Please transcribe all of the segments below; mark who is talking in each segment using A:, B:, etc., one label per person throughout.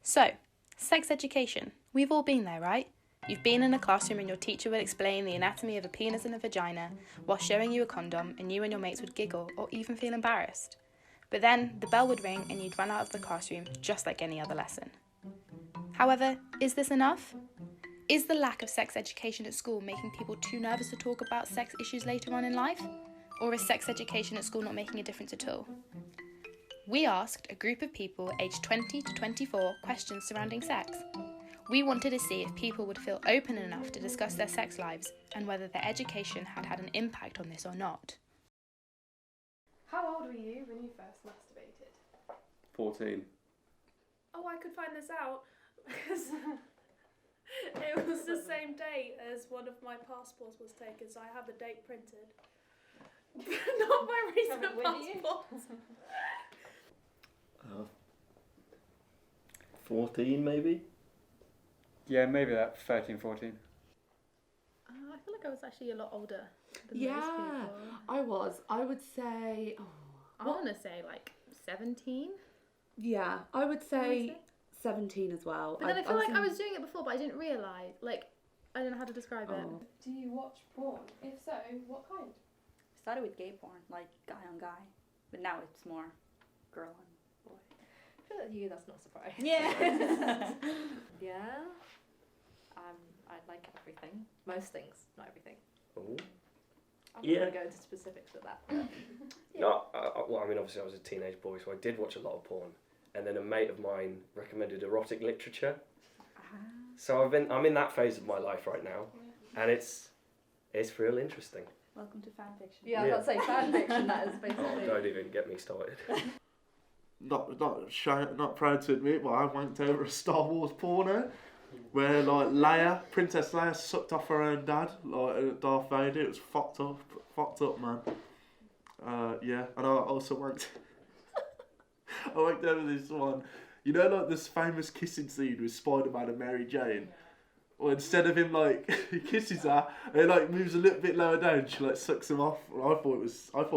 A: So, sex education. We've all been there, right? You've been in a classroom and your teacher would explain the anatomy of a penis and a vagina while showing you a condom, and you and your mates would giggle or even feel embarrassed. But then the bell would ring and you'd run out of the classroom just like any other lesson. However, is this enough? Is the lack of sex education at school making people too nervous to talk about sex issues later on in life? Or is sex education at school not making a difference at all? We asked a group of people aged 20 to 24 questions surrounding sex. We wanted to see if people would feel open enough to discuss their sex lives and whether their education had had an impact on this or not.
B: How old were you when you first masturbated?
C: 14.
B: Oh, I could find this out because it was the same date as one of my passports was taken, so I have the date printed. Not my recent passport.
C: 14 maybe?
D: Yeah, maybe that 13, 14.
B: I feel like I was actually a lot older than
E: Yeah,
B: most people.
E: I was. I would say...
B: I want to say like 17.
E: Yeah, I would say 17 as well.
B: But then I feel like I was doing it before, but I didn't realise. Like, I don't know how to describe it.
F: Do you watch porn? If so, what kind?
G: I started with gay porn, like guy on guy, but now it's more girl on boy.
F: I feel like that's not surprising.
G: Yeah.
F: Yeah. I like everything. Most things, not everything.
H: Ooh.
F: I'm
H: Yeah.
F: not going to go into specifics with that. But
H: No, well, I mean, obviously I was a teenage boy, so I did watch a lot of porn. And then a mate of mine recommended erotic literature. So I'm in that phase of my life right now, and it's real interesting.
G: Welcome to fan fiction.
F: yeah, I was about to say fan fiction. That is basically.
H: Oh, don't even get me started.
C: Not proud to admit, but I went over a Star Wars porno where like Princess Leia sucked off her own dad, like Darth Vader. It was fucked up, man. Yeah, and I also went. I went over this one. You know, like this famous kissing scene with Spider-Man and Mary Jane. Well, instead of him like he kisses her, and he like moves a little bit lower down. She like sucks him off. And I thought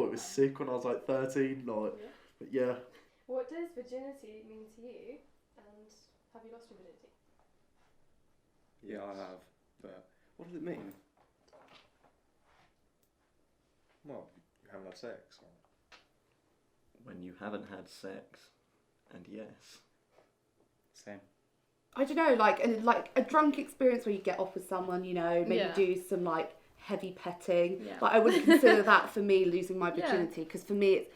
C: it was sick when I was like 13. Like, but yeah.
F: What does virginity mean to you? And have you lost your virginity?
C: Yeah, I have. But what does it mean? Well, you haven't had sex.
I: When you haven't had sex, and yes.
D: Same.
E: I don't know, like a drunk experience where you get off with someone, you know, maybe
B: Yeah.
E: do some like heavy petting.
B: Yeah.
E: Like I wouldn't consider that for me losing my virginity, because for me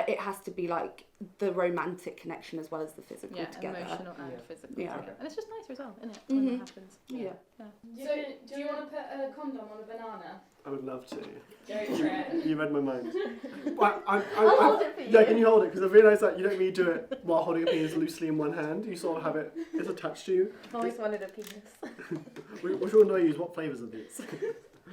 E: it has to be like the romantic connection as well as the physical together.
B: Emotional and physical.
E: Yeah.
B: Together. And it's just nicer as well, isn't it? When that happens.
E: Yeah.
F: So, do you want to put a condom on a banana?
J: I would love to.
F: Go for it.
J: You read my mind. Well,
F: I'll hold it for you.
J: Yeah, can you hold it? Because I've realised that you don't need to do it while holding a penis loosely in one hand. You sort of have it, it's attached to you.
F: I've always wanted a penis.
J: Which one do I use? What flavours of these?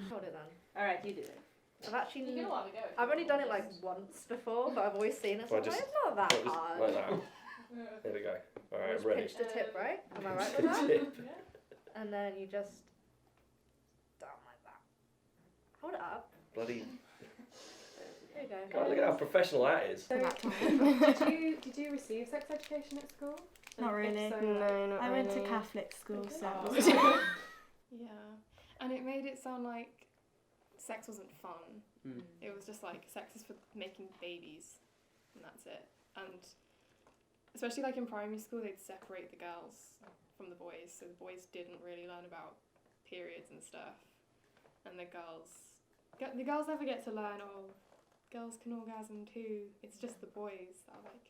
F: Hold it then.
G: Alright, you do it.
F: I've actually. You can have a go. I've only done it like once before, but I've always seen it. So
H: Well,
F: I'm like,
H: just-
F: it's not that
H: Just
F: hard.
H: like that. There we go. All right,
F: Just
H: ready.
F: pinch the tip, right? Am I right with that?
H: Tip.
F: And then you just down like that. Hold it up.
H: Bloody.
F: There you go.
H: God, look at how professional that is.
F: So, did you receive sex education at school?
K: Not
F: And if
K: really.
F: so,
K: No,
F: like-
K: I went to Catholic school, so.
L: Yeah, and it made it sound like sex wasn't fun.
C: Mm.
L: It was just like sex is for making babies, and that's it. And especially like in primary school, they'd separate the girls from the boys, so the boys didn't really learn about periods and stuff, and the girls never get to learn. Oh, girls can orgasm too. It's just the boys that are like,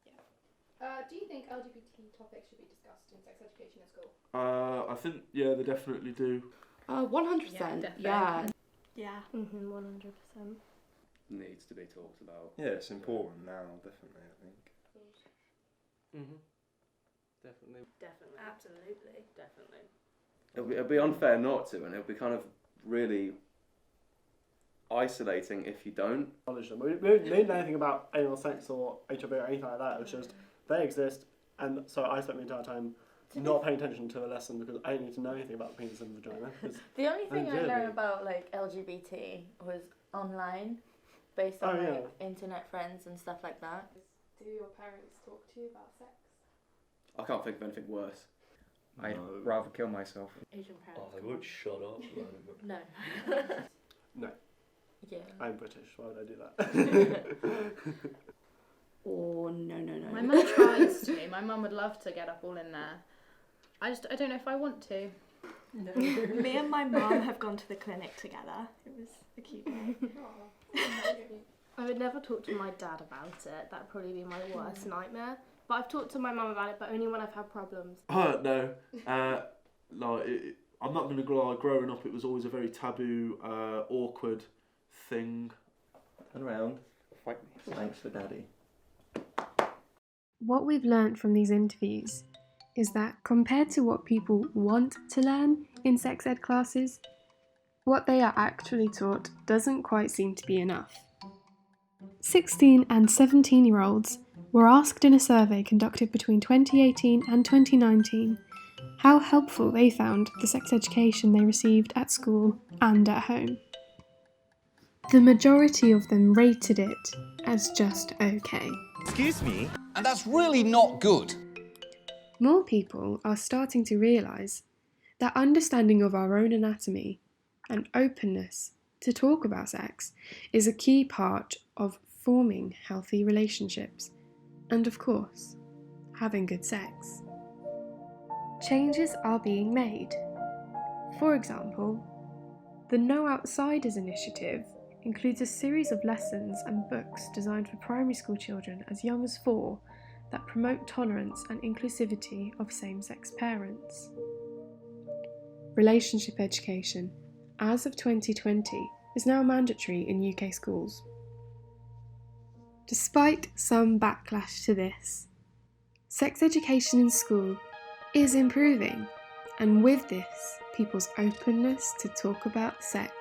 L: yeah.
F: Do you think LGBT topics should be discussed in sex education at school?
C: I think they definitely do.
E: 100%. Yeah.
K: Yeah. 100%.
C: Needs to be talked about.
D: Yeah, it's important now, definitely, I think.
C: Definitely.
G: Definitely.
F: Absolutely.
G: Definitely.
I: It'll be unfair not to, and it'll be kind of really isolating if you don't.
J: Knowledge them. We didn't know anything about anal sex or HIV or anything like that. It was just they exist, and so I spent my entire time not paying attention to the lesson because I didn't need to know anything about penis and vagina.
G: The only thing I
J: did.
G: learned about like LGBT was online, based on internet friends and stuff like that.
F: Do your parents talk to you about sex?
I: I can't think of anything worse.
D: I'd
C: No.
D: rather kill myself.
F: Asian
H: Oh,
F: parents.
H: they would shut up.
F: No.
J: No,
F: Yeah.
J: I'm British. Why would I do that?
E: Or no.
A: My mum tries to. My mum would love to get up all in there. I don't know if I want to.
F: No.
K: Me and my mum have gone to the clinic together. It was a cute day. I would never talk to my dad about it. That'd probably be my worst nightmare. But I've talked to my mum about it, but only when I've had problems.
C: No. I'm not going to lie, growing up it was always a very taboo, awkward thing.
I: Turn around.
D: Fight me.
I: Thanks for daddy.
M: What we've learnt from these interviews is that compared to what people want to learn in sex ed classes, what they are actually taught doesn't quite seem to be enough. 16 and 17-year-olds were asked in a survey conducted between 2018 and 2019 how helpful they found the sex education they received at school and at home. The majority of them rated it as just okay.
N: Excuse me? And that's really not good.
M: More people are starting to realise that understanding of our own anatomy and openness to talk about sex is a key part of forming healthy relationships and, of course, having good sex. Changes are being made. For example, the No Outsiders initiative includes a series of lessons and books designed for primary school children as young as 4 that promote tolerance and inclusivity of same-sex parents. Relationship education, as of 2020, is now mandatory in UK schools. Despite some backlash to this, sex education in school is improving, and with this, people's openness to talk about sex.